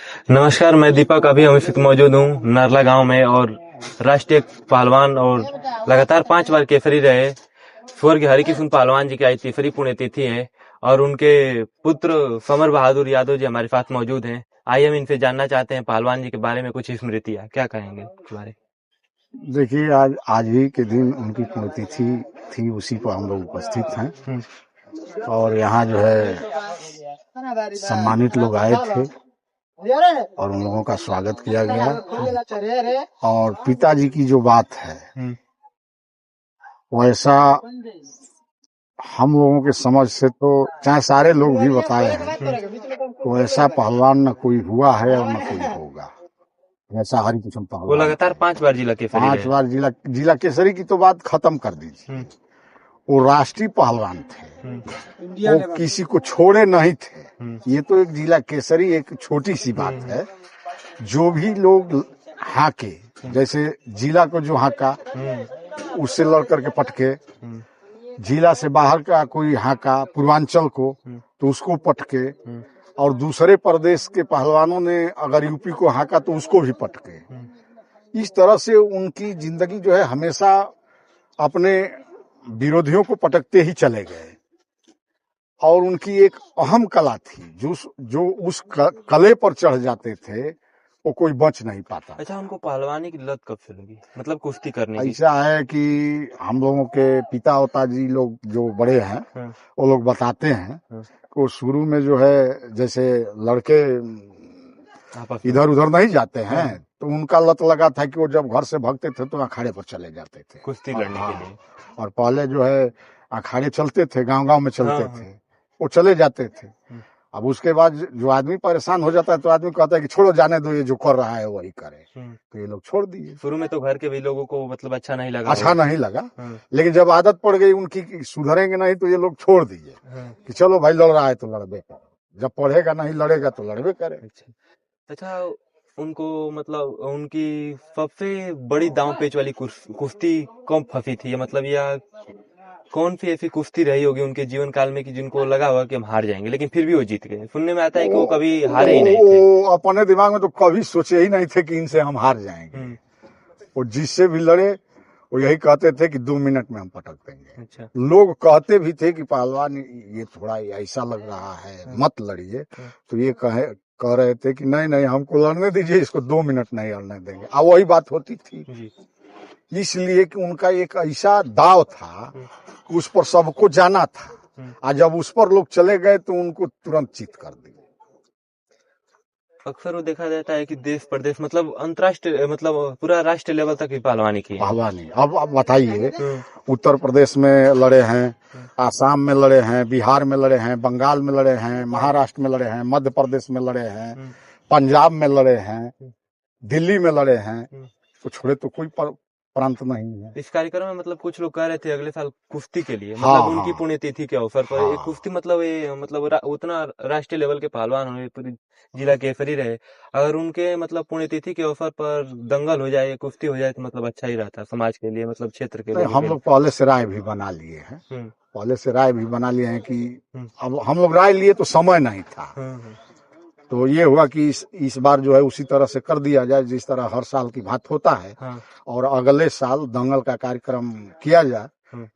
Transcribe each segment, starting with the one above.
नमस्कार, मैं दीपक अभी हम इस वक्त मौजूद हूँ नरला गांव में और राष्ट्रीय पहलवान और लगातार 5 बार केसरी रहे स्वर्गीय हरिकिशन पहलवान जी की आज तीसरी पुण्यतिथि है और उनके पुत्र समर बहादुर यादव जी हमारे पास मौजूद हैं। आइए हम इनसे जानना चाहते हैं पहलवान जी के बारे में कुछ स्मृतियाँ क्या कहेंगे इस बारे। देखिए, आज आज ही के दिन उनकी पुण्यतिथि थी, उसी पर हम लोग उपस्थित हैं और यहाँ जो है सम्मानित लोग आए थे और उन लोगों का स्वागत किया गया। और पिताजी की जो बात है वैसा हम लोगों के समझ से तो चाहे सारे लोग भी बताए हैं तो ऐसा पहलवान न कोई हुआ है और न कोई होगा ऐसा हरिकिशन पहलवान। वो लगातार 5 बार जिला केसरी रहे। 5 बार जिला केसरी की तो बात खत्म कर दीजिए। वो राष्ट्रीय पहलवान थे, वो किसी को छोड़े नहीं थे। ये तो एक जिला केसरी एक छोटी सी बात है। जो भी लोग हाके, जैसे जिला को जो हाका उससे लड़ करके पटके, जिला से बाहर का कोई हाका पूर्वांचल को तो उसको पटके, और दूसरे प्रदेश के पहलवानों ने अगर यूपी को हाका तो उसको भी पटके। इस तरह से उनकी जिंदगी जो है हमेशा अपने विरोधियों को पटकते ही चले गए। और उनकी एक अहम कला थी, जो उस कले पर चढ़ जाते थे वो कोई बच नहीं पाता। अच्छा, उनको पहलवानी की लत कब से लगी, मतलब कुश्ती करने की? ऐसा है कि हम लोगों के पिता जी लोग जो बड़े हैं वो लोग बताते हैं कि शुरू में जो है जैसे लड़के इधर उधर नहीं जाते हैं तो उनका लत लगा था कि वो जब घर से भागते थे तो अखाड़े पर चले जाते थे कुश्ती लड़ने के लिए। और पहले जो है अखाड़े चलते थे, गांव-गांव में चलते थे, वो चले जाते थे। अब उसके बाद जो आदमी परेशान हो जाता है तो आदमी कहता है कि छोड़ो, जाने दो, ये जो कर रहा है वही करे। तो ये लोग छोड़ दिए। शुरू में तो घर के भी लोगों को मतलब अच्छा नहीं लगा, लेकिन जब आदत पड़ गई उनकी सुधरेंगे नहीं तो ये लोग छोड़ दिए कि चलो भाई लड़ रहा है तो लड़बे करे, जब पढ़ेगा नहीं लड़ेगा तो लड़बे करे। अच्छा, उनको मतलब उनकी सबसे बड़ी दांव पेच वाली कुश्ती कब फंसी थी, मतलब या कौन सी ऐसी कुश्ती रही होगी उनके जीवन काल में कि जिनको लगा होगा कि हम हार जाएंगे, लेकिन फिर भी वो जीत गए? सुनने में आता है कि वो कभी हारे ही नहीं थे। वो अपने दिमाग में तो कभी सोचे ही नहीं थे कि इनसे हम हार जाएंगे। वो जिससे भी लड़े वो यही कहते थे कि 2 मिनट में हम पटक देंगे। अच्छा। लोग कहते भी थे कि पहलवान ये थोड़ा ऐसा लग रहा है, मत लड़िए, तो ये कह रहे थे कि नहीं हमको लड़ने दीजिए, इसको 2 मिनट नहीं लड़ने देंगे। अब वही बात होती थी, इसलिए कि उनका एक ऐसा दाव था कि उस पर सबको जाना था, और जब उस पर लोग चले गए तो उनको तुरंत चित कर दिए। अक्सर वो देखा जाता है कि देश प्रदेश मतलब अंतर्राष्ट्रीय मतलब पूरा राष्ट्रीय लेवल तक की पहलवानी की। अब बताइए, उत्तर प्रदेश में लड़े हैं, आसाम में लड़े हैं, बिहार में लड़े हैं, बंगाल में लड़े हैं, महाराष्ट्र में लड़े हैं, मध्य प्रदेश में लड़े हैं, पंजाब में लड़े हैं, दिल्ली में लड़े हैं, तो छोड़े तो कोई प्रांत नहीं है। इस कार्यक्रम में मतलब कुछ लोग कह रहे थे अगले साल कुश्ती के लिए, मतलब उनकी पुण्यतिथि के अवसर पर एक कुश्ती मतलब उतना राष्ट्रीय लेवल के पहलवान हुए, पूरी जिला केसरी रहे, अगर उनके मतलब पुण्यतिथि के अवसर पर दंगल हो जाए, कुश्ती हो जाए तो मतलब अच्छा ही रहता समाज के लिए, मतलब क्षेत्र के लिए। हम लोग पहले से राय भी बना लिए हैं कि अब हम लोग राय लिए तो समय नहीं था, तो ये हुआ कि इस बार जो है उसी तरह से कर दिया जाए जिस तरह हर साल की बात होता है। और अगले साल दंगल का कार्यक्रम किया जाए,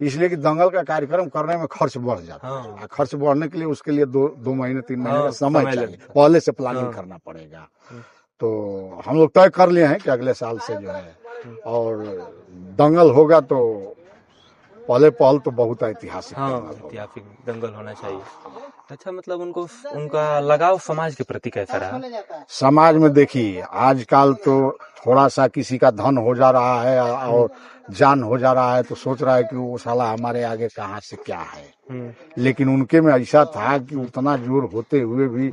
इसलिए कि दंगल का कार्यक्रम करने में खर्च बढ़ जाता है। खर्च बढ़ने के लिए उसके लिए 2 महीने 3 महीने का समय चाहिए, पहले से प्लानिंग करना पड़ेगा। तो हम लोग तय कर लिए हैं कि अगले साल से जो है और दंगल होगा तो पहल तो बहुत ऐतिहासिक दंगल होना चाहिए। अच्छा, मतलब उनका लगाव समाज के प्रति कैसा रहा? समाज में देखिए, आजकल तो थोड़ा सा किसी का धन हो जा रहा है और जान हो जा रहा है तो सोच रहा है कि वो साला हमारे आगे कहाँ से क्या है, लेकिन उनके में ऐसा था कि उतना जोर होते हुए भी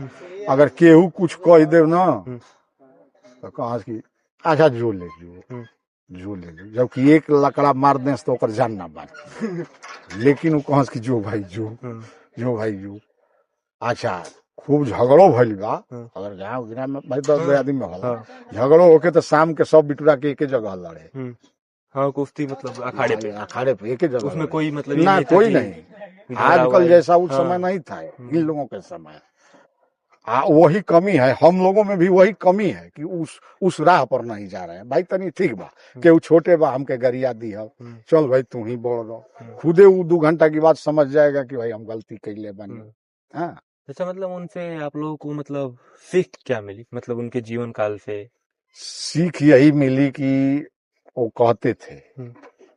अगर केहू कुछ कह दे ना तो कहा कि अच्छा जो ले जबकि एक लकड़ा मार दे तो जान ना मार लेकिन वो कहा कि जो भाई जो अच्छा खूब झगड़ो भइल बा, अगर गाँव गिरा में भाई 10 आदमी में होला झगड़ो होके तो शाम के सब बिटुरा के एक जगह लड़े। कुश्ती मतलब अखाड़े पे एक जगह, उसमें कोई मतलब ना कोई नहीं। आजकल जैसा उस समय नहीं था इन लोगों के समय। वही कमी है, हम लोगों में भी वही कमी है कि उस राह पर नहीं जा रहे हैं। भाई तनी ठीक बा कि वो छोटे बा हमके गरिया दी है, चल भाई तू ही बोल दो, खुदे वो 2 घंटा की बात समझ जाएगा कि भाई हम गलती कैले बनी। हाँ, अच्छा, मतलब उनसे आप लोगों को मतलब सीख क्या मिली, मतलब उनके जीवन काल से? सीख यही मिली कि वो कहते थे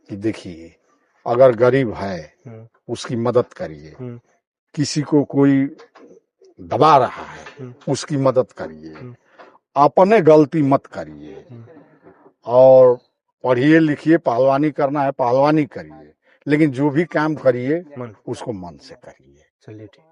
कि देखिए अगर गरीब है उसकी मदद करिए, किसी को कोई दबा रहा है उसकी मदद करिए, अपने गलती मत करिए, और पढ़िए लिखिए, पहलवानी करना है पहलवानी करिए, लेकिन जो भी काम करिए उसको मन से करिए। चलिए ठीक।